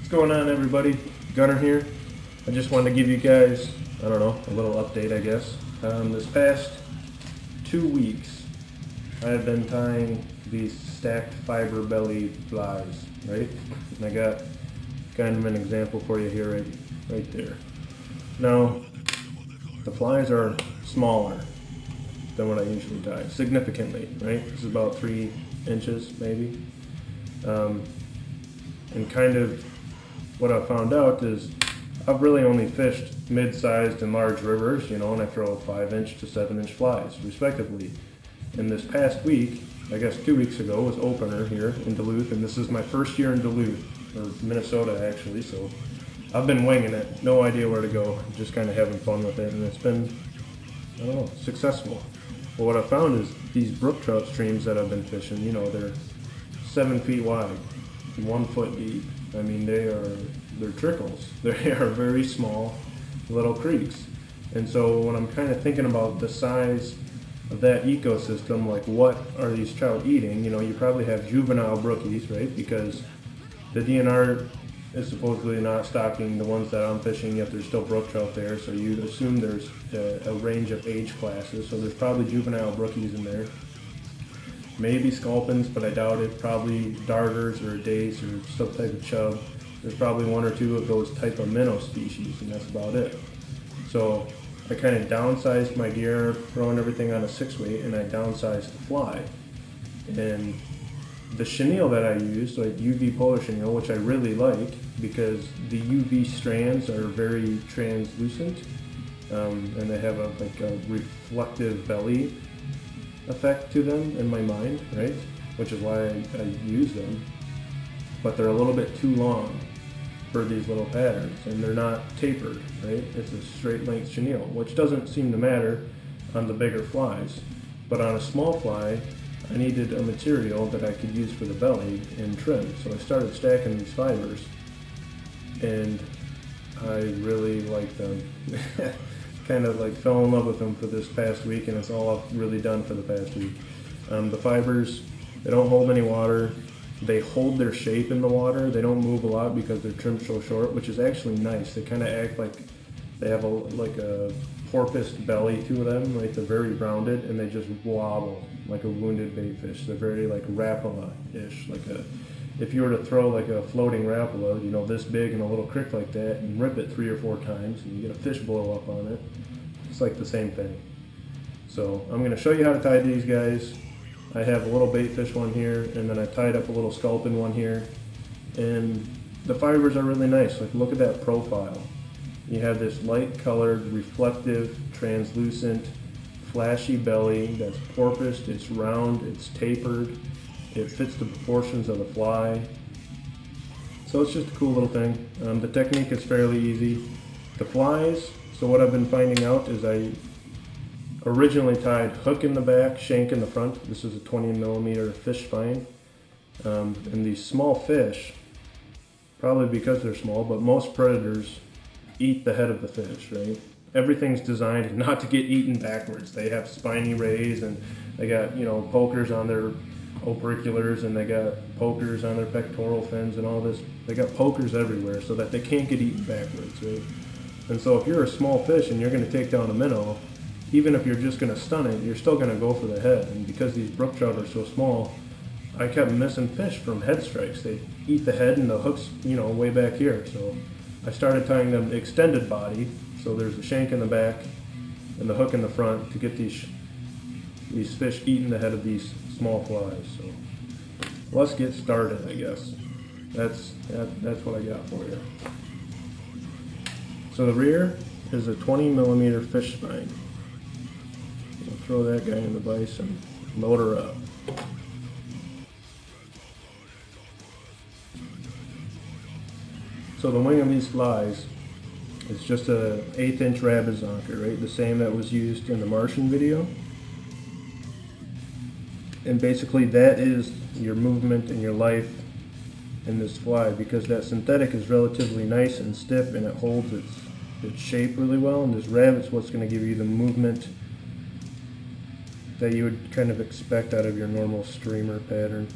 What's going on, everybody? Gunnar here. I just wanted to give you guys, I don't know, a little update, I guess. This past 2 weeks, I have been tying these stacked fiber belly flies, right? And I got kind of an example for you here, right there. Now, the flies are smaller than what I usually tie, significantly, right? This is about 3 inches, maybe. And kind of what I found out is I've really only fished mid-sized and large rivers, you know, and I throw 5-inch to 7-inch flies, respectively. And this past week, I guess 2 weeks ago, was opener here in Duluth, and this is my first year in Duluth, or Minnesota actually, so I've been winging it, no idea where to go, just kind of having fun with it, and it's been, I don't know, successful. But what I found is these brook trout streams that I've been fishing, you know, they're 7 feet wide, 1 foot deep. I mean, they're trickles. They are very small little creeks. And so when I'm kind of thinking about the size of that ecosystem, like what are these trout eating, you know, you probably have juvenile brookies, right? Because the DNR is supposedly not stocking the ones that I'm fishing, yet there's still brook trout there, so you'd assume there's a range of age classes, so there's probably juvenile brookies in there. Maybe sculpins, but I doubt it. Probably darters or dace or some type of chub. There's probably 1 or 2 of those type of minnow species, and that's about it. So I kind of downsized my gear, throwing everything on a 6-weight, and I downsized the fly. And the chenille that I use, like UV polar chenille, which I really like because the UV strands are very translucent, and they have a reflective belly effect to them in my mind, right? Which is why I use them. But they're a little bit too long for these little patterns, and they're not tapered, right? It's a straight length chenille, which doesn't seem to matter on the bigger flies. But on a small fly, I needed a material that I could use for the belly and trim. So I started stacking these fibers, and I really like them. Kind of like fell in love with them for this past week, and it's all I've really done for the past week. The fibers, they don't hold any water. They hold their shape in the water. They don't move a lot because they're trimmed so short, which is actually nice. They kind of act like they have like a porpoise belly to them, right? They're very rounded, and they just wobble like a wounded bait fish. They're very like rapala-ish, if you were to throw like a floating rapala, you know, this big in a little creek like that, and rip it 3 or 4 times, and you get a fish blow up on it. It's like the same thing. So I'm going to show you how to tie these guys. I have a little bait fish one here, and then I tied up a little sculpin one here. And the fibers are really nice. Like, look at that profile. You have this light colored, reflective, translucent, flashy belly that's porpoised, it's round, it's tapered. It fits the proportions of the fly. So it's just a cool little thing. The technique is fairly easy. The flies, so what I've been finding out is I originally tied hook in the back, shank in the front. This is a 20mm fish spine. And these small fish, probably because they're small, but most predators eat the head of the fish, right? Everything's designed not to get eaten backwards. They have spiny rays, and they got, you know, pokers on their operculars, and they got pokers on their pectoral fins and all this. They got pokers everywhere so that they can't get eaten backwards, right? And so if you're a small fish and you're going to take down a minnow, even if you're just going to stun it, you're still going to go for the head. And because these brook trout are so small, I kept missing fish from head strikes. They eat the head, and the hook's, you know, way back here. So I started tying them extended body, so there's a shank in the back and the hook in the front to get these fish eating the head of these small flies. So let's get started, I guess. That's what I got for you. So the rear is a 20mm fish spine. We'll throw that guy in the vise and load her up. So the wing of these flies is just a 1/8-inch rabbit zonker, right? The same that was used in the Martian video. And basically that is your movement and your life in this fly, because that synthetic is relatively nice and stiff, and it holds its shape really well, and this rabbit's what's going to give you the movement that you would kind of expect out of your normal streamer pattern.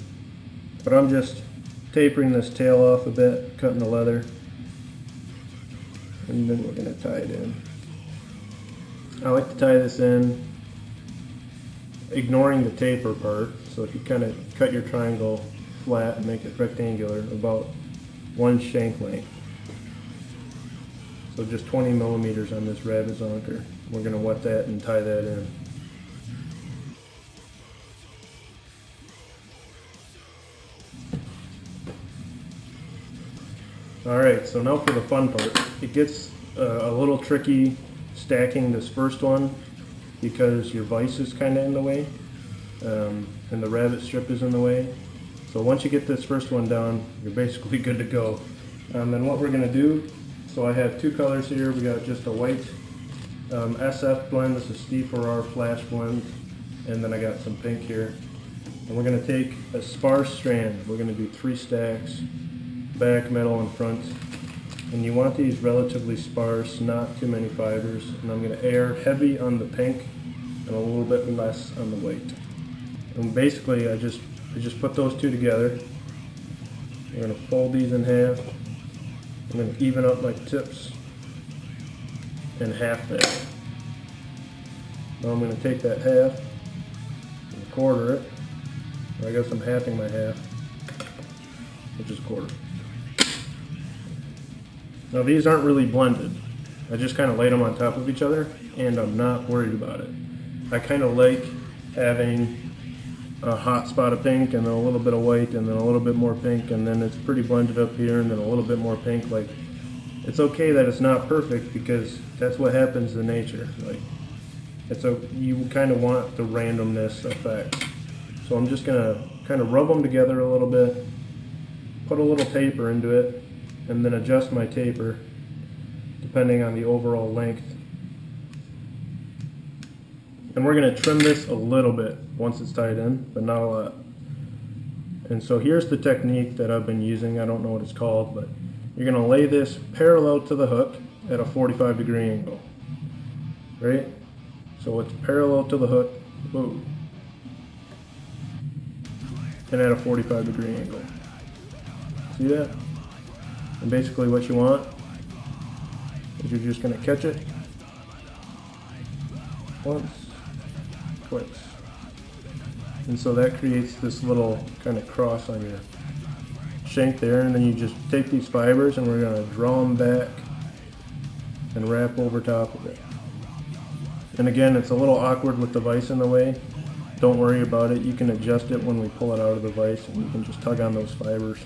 But I'm just tapering this tail off a bit, cutting the leather, and then we're going to tie it in. I like to tie this in ignoring the taper part. So if you kind of cut your triangle flat and make it rectangular, about 1 shank length. So just 20 millimeters on this rabbit zonker. We're going to wet that and tie that in. Alright, so now for the fun part. It gets a little tricky stacking this first one because your vise is kind of in the way and the rabbit strip is in the way. So once you get this first one down, you're basically good to go. Then what we're going to do, so I have 2 colors here. We got just a white SF blend, this is C4R flash blend, and then I got some pink here. And we're going to take a sparse strand. We're going to do 3 stacks, back, middle, and front. And you want these relatively sparse, not too many fibers. And I'm going to air heavy on the pink and a little bit less on the white. And basically I just put those 2 together. I'm going to fold these in half. I'm going to even up my tips and half that. Now I'm going to take that half and quarter it. I guess I'm halving my half, which is a quarter. Now these aren't really blended. I just kind of laid them on top of each other and I'm not worried about it. I kind of like having a hot spot of pink and then a little bit of white and then a little bit more pink and then it's pretty blended up here and then a little bit more pink. Like, it's okay that it's not perfect because that's what happens in nature. Like, you kind of want the randomness effect. So I'm just gonna kind of rub them together a little bit, put a little taper into it, and then adjust my taper depending on the overall length. And we're going to trim this a little bit once it's tied in, but not a lot. And so here's the technique that I've been using. I don't know what it's called, but you're going to lay this parallel to the hook at a 45-degree angle. Right? So it's parallel to the hook. Whoa. And at a 45-degree angle. See that? And basically what you want is you're just going to catch it once, twice. And so that creates this little kind of cross on your shank there, and then you just take these fibers and we're going to draw them back and wrap over top of it. And again, it's a little awkward with the vise in the way. Don't worry about it. You can adjust it when we pull it out of the vise and you can just tug on those fibers.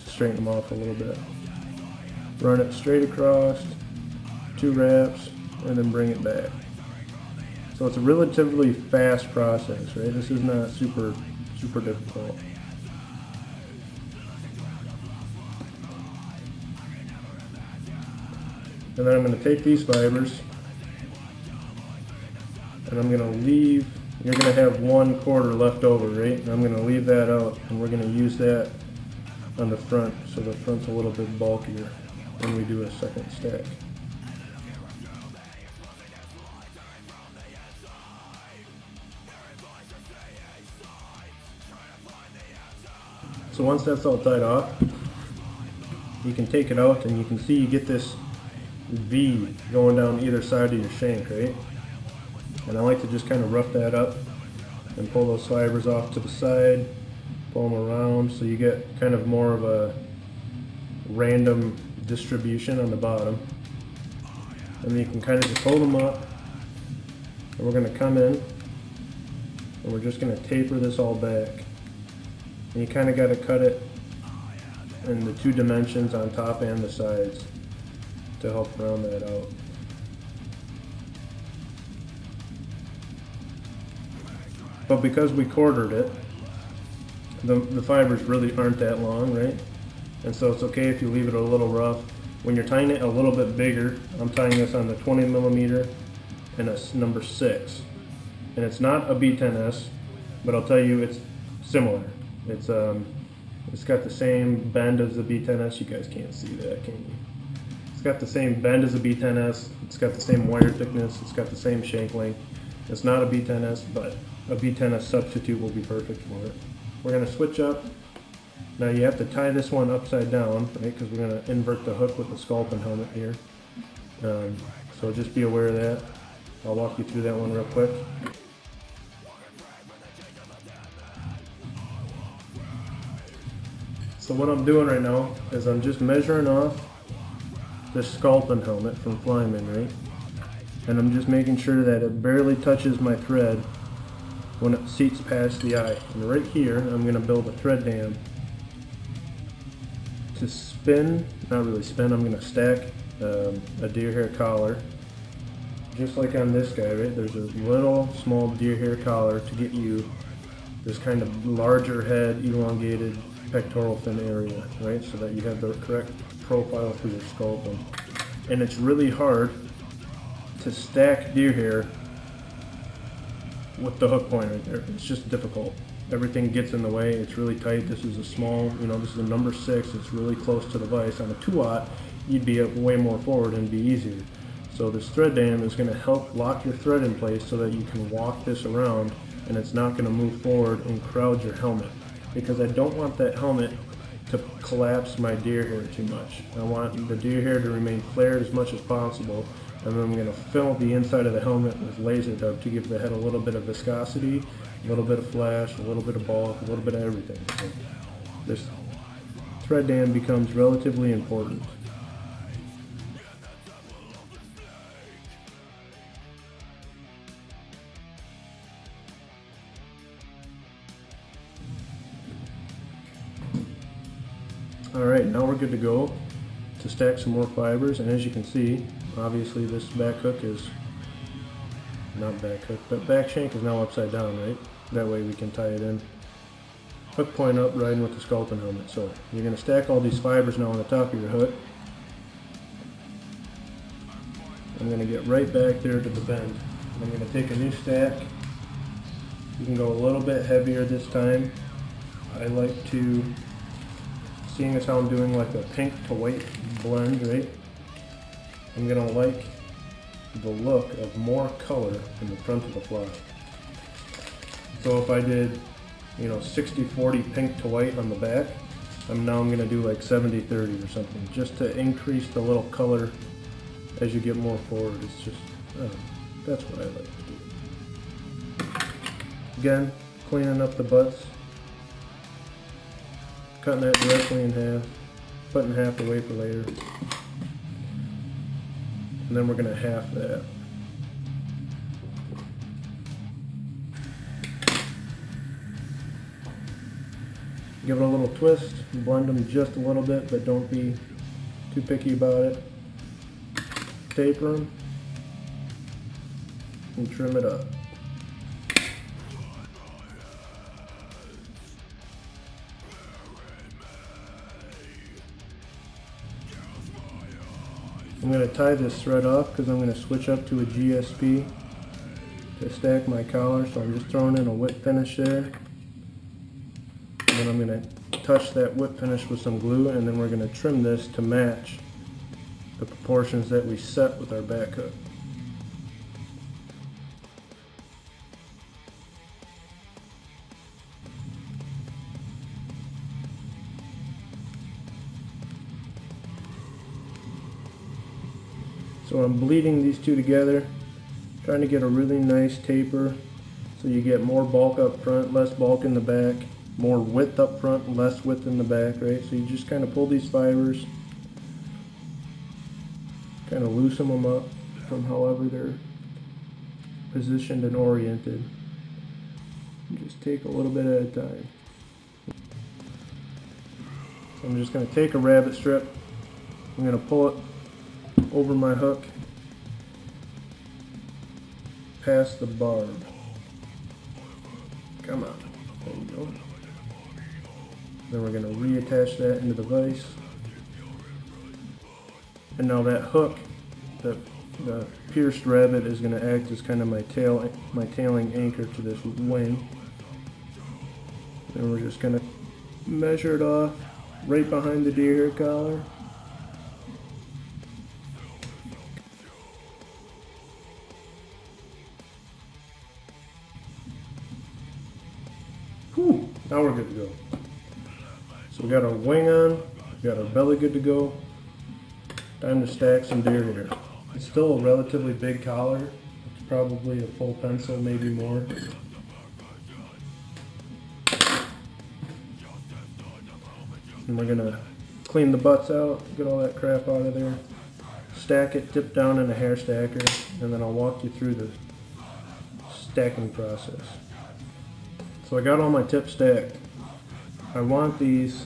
Straighten them off a little bit. Run it straight across, 2 wraps, and then bring it back. So it's a relatively fast process, right? This is not super difficult. And then I'm going to take these fibers and I'm going to leave, you're going to have 1/4 left over, right? And I'm going to leave that out and we're going to use that on the front, so the front's a little bit bulkier when we do a second stack. So once that's all tied off, you can take it out and you can see you get this V going down either side of your shank, right? And I like to just kind of rough that up and pull those fibers off to the side, pull them around so you get kind of more of a random distribution on the bottom. And then you can kind of just hold them up and we're going to come in and we're just going to taper this all back. And you kind of got to cut it in the 2 dimensions on top and the sides to help round that out. But because we quartered it, the fibers really aren't that long, right? And so it's okay if you leave it a little rough. When you're tying it a little bit bigger, I'm tying this on the 20 millimeter and a number 6. And it's not a B10S, but I'll tell you it's similar. It's got the same bend as the B10S. You guys can't see that, can you? It's got the same bend as a B10S. It's got the same wire thickness. It's got the same shank length. It's not a B10S, but a B10S substitute will be perfect for it. We're going to switch up Now you have to tie this one upside down, right? Because we're going to invert the hook with the Sculpin helmet here. So just be aware of that. I'll walk you through that one real quick. So what I'm doing right now is I'm just measuring off this Sculpin helmet from Finalizing, right? And I'm just making sure that it barely touches my thread when it seats past the eye. And right here, I'm going to build a thread dam to spin, not really spin, I'm going to stack a deer hair collar. Just like on this guy, right? There's a little small deer hair collar to get you this kind of larger head, elongated pectoral fin area, right? So that you have the correct profile for your Sculpin. And it's really hard to stack deer hair with the hook point right there. It's just difficult. Everything gets in the way. It's really tight. This is a small, this is a number 6. It's really close to the vise. On a 2/0, you'd be way more forward and be easier. So this thread dam is going to help lock your thread in place so that you can walk this around and it's not going to move forward and crowd your helmet. Because I don't want that helmet to collapse my deer hair too much. I want the deer hair to remain flared as much as possible, and then I'm going to fill the inside of the helmet with laser dub to give the head a little bit of viscosity, a little bit of flash, a little bit of bulk, a little bit of everything. So this thread dam becomes relatively important. Alright, now we're good to go to stack some more fibers, and as you can see, obviously this back hook is, not back hook, but back shank is now upside down, right? That way we can tie it in. Hook point up, riding with the Sculpin helmet. So you're going to stack all these fibers now on the top of your hook. I'm going to get right back there to the bend. I'm going to take a new stack. You can go a little bit heavier this time. I like to, seeing as how I'm doing like a pink to white blend, right? I'm going to like the look of more color in the front of the fly. So if I did, 60-40 pink to white on the back, I'm going to do like 70-30 or something, just to increase the little color as you get more forward. It's just, that's what I like to do. Again, cleaning up the butts. Cutting that directly in half, putting half away for later, and then we're going to half that. Give it a little twist, blend them just a little bit, but don't be too picky about it. Taper them, and trim it up. I'm going to tie this thread off because I'm going to switch up to a GSP to stack my collar, so I'm just throwing in a whip finish there. And then I'm going to touch that whip finish with some glue, and then we're going to trim this to match the proportions that we set with our back hook. So I'm bleeding these two together, trying to get a really nice taper so you get more bulk up front, less bulk in the back, more width up front, less width in the back, right? So you just kind of pull these fibers, kind of loosen them up from however they're positioned and oriented. And just take a little bit at a time. So I'm just going to take a rabbit strip, I'm going to pull it over my hook past the barb. Come on. There you go. Then we're going to reattach that into the vise. And now that hook, the pierced rabbit, is going to act as kind of my tailing anchor to this wing. And we're just going to measure it off right behind the deer hair collar. Whew, now we're good to go. So we got our wing on, we got our belly good to go. Time to stack some deer here. It's still a relatively big collar. It's probably a full pencil, maybe more. And we're gonna clean the butts out, get all that crap out of there. Stack it, dip down in a hair stacker, and then I'll walk you through the stacking process. So I got all my tips stacked. I want these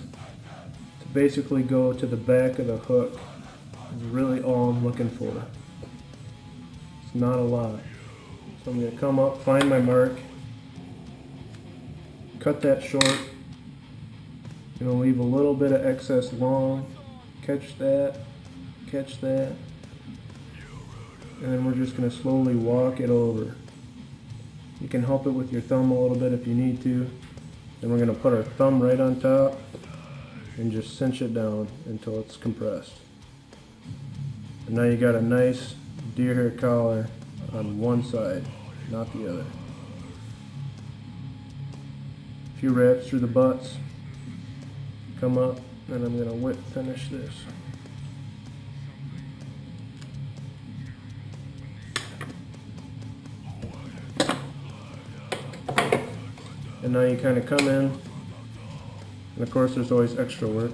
to basically go to the back of the hook. Is really all I'm looking for. It's not a lot. So I'm going to come up, find my mark, cut that short. I'm going to leave a little bit of excess long. Catch that, and then we're just going to slowly walk it over. You can help it with your thumb a little bit if you need to. Then we're going to put our thumb right on top and just cinch it down until it's compressed. And now you got a nice deer hair collar on one side, not the other. A few wraps through the butts, come up, and I'm going to whip finish this. And now you kind of come in, and of course there's always extra work.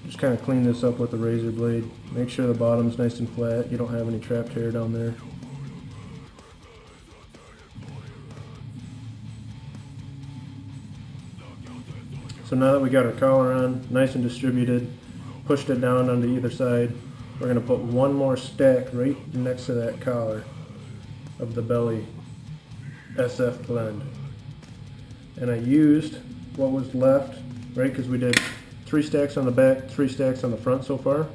Just kind of clean this up with the razor blade. Make sure the bottom's nice and flat. You don't have any trapped hair down there. So now that we got our collar on, nice and distributed, pushed it down onto either side, we're going to put one more stack right next to that collar of the belly SF blend. And I used what was left, right, because we did 3 stacks on the back, 3 stacks on the front so far,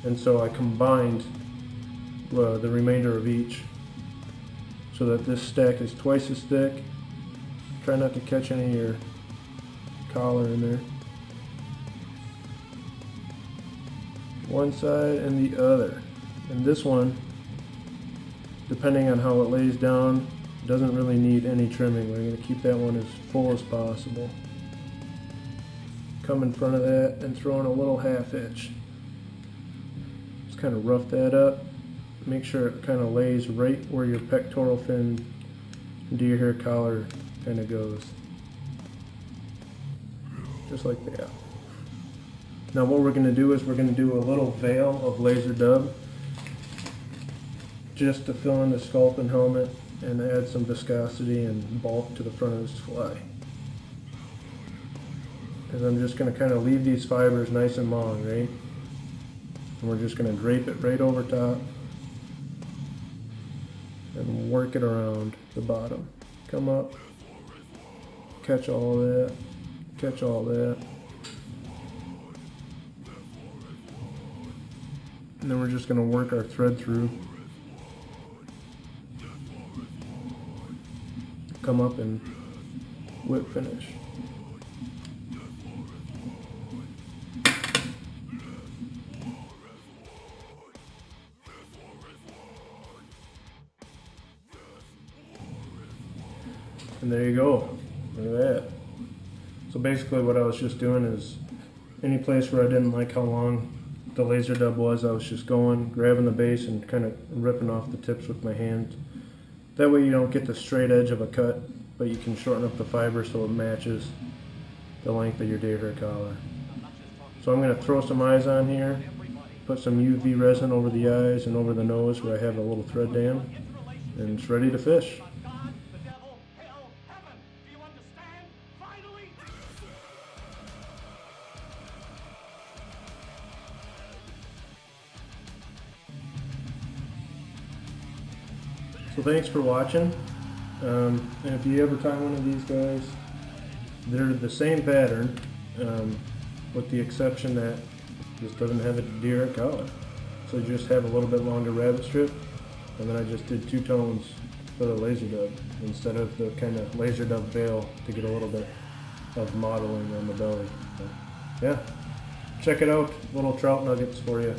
and so I combined the remainder of each so that this stack is twice as thick. Try not to catch any of your collar in there. One side and the other. And this one, depending on how it lays down, doesn't really need any trimming. We're going to keep that one as full as possible. Come in front of that and throw in a little half hitch. Just kind of rough that up. Make sure it kind of lays right where your pectoral fin deer hair collar kind of goes. Just like that. Now what we're going to do is we're going to do a little veil of laser dub just to fill in the Sculpin helmet and add some viscosity and bulk to the front of this fly. And I'm just going to kind of leave these fibers nice and long, right? And we're just going to drape it right over top and work it around the bottom. Come up, catch all that, catch all that. And then we're just going to work our thread through. Come up and whip finish. And there you go. Look at that. So basically what I was just doing is any place where I didn't like how long the laser dub was, I was just going, grabbing the base and kind of ripping off the tips with my hand. That way you don't get the straight edge of a cut, but you can shorten up the fiber so it matches the length of your deer hair collar. So I'm going to throw some eyes on here, put some UV resin over the eyes and over the nose where I have a little thread dam, and it's ready to fish. So thanks for watching, and if you ever tie one of these guys, they're the same pattern, with the exception that this doesn't have a deer hair collar. So you just have a little bit longer rabbit strip, and then I just did 2 tones for the laser dub instead of the kind of laser dub veil to get a little bit of modeling on the belly. So, yeah, check it out, little trout nuggets for you.